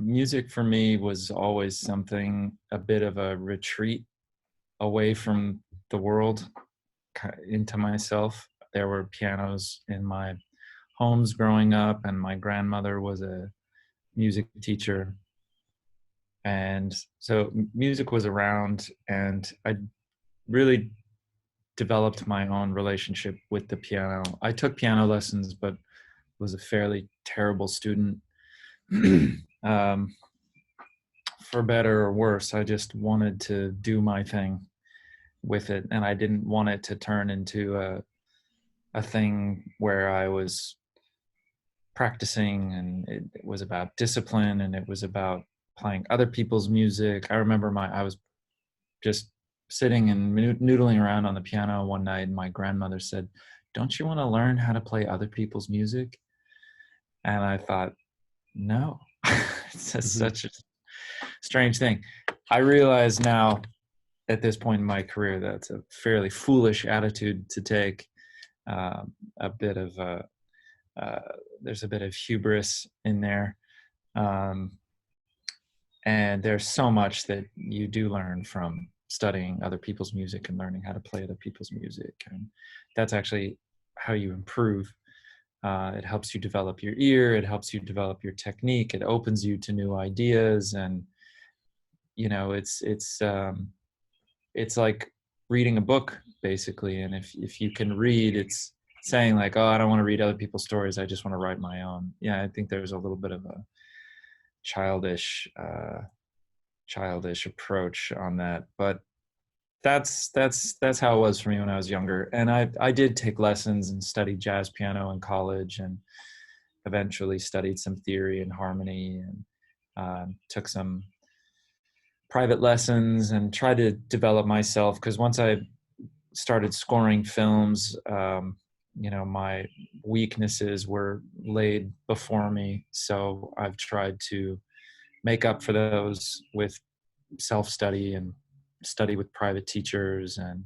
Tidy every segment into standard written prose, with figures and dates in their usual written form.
music for me was always something, a bit of a retreat away from the world, into myself. There were pianos in my homes growing up, and my grandmother was a music teacher. And so music was around, and I really developed my own relationship with the piano. I took piano lessons, but was a fairly terrible student. For better or worse, I just wanted to do my thing with it, and I didn't want it to turn into a thing where I was practicing, and it was about discipline, and it was about playing other people's music. I remember I was just sitting and noodling around on the piano one night, and my grandmother said, "Don't you want to learn how to play other people's music?" And I thought, no. It's just such a strange thing. I realize now at this point in my career that's a fairly foolish attitude to take. A bit of there's a bit of hubris in there. And there's so much that you do learn from studying other people's music and learning how to play other people's music. And that's actually how you improve. It helps you develop your ear. It helps you develop your technique. It opens you to new ideas. And, you know, it's like reading a book, basically. And if you can read, it's saying like, oh, I don't want to read other people's stories. I just want to write my own. Yeah, I think there's a little bit of a childish approach on that. But that's how it was for me when I was younger. And I did take lessons and studied jazz piano in college, and eventually studied some theory and harmony, and took some private lessons and tried to develop myself. Because once I started scoring films, you know, my weaknesses were laid before me. So I've tried to make up for those with self-study and study with private teachers, and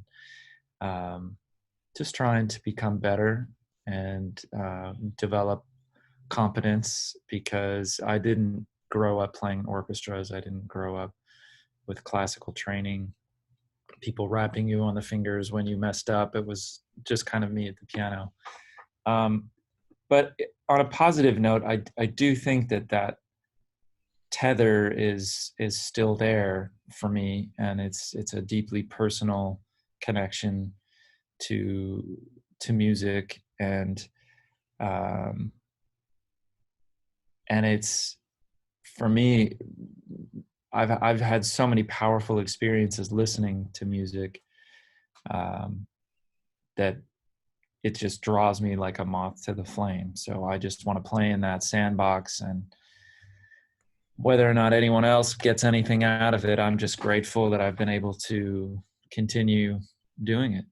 just trying to become better and develop competence, because I didn't grow up playing orchestras. I didn't grow up with classical training, people rapping you on the fingers when you messed up. It was just kind of me at the piano. But on a positive note, I do think that tether is still there for me, and it's a deeply personal connection to music, and it's, for me, I've had so many powerful experiences listening to music that it just draws me like a moth to the flame. So I just want to play in that sandbox, and whether or not anyone else gets anything out of it, I'm just grateful that I've been able to continue doing it.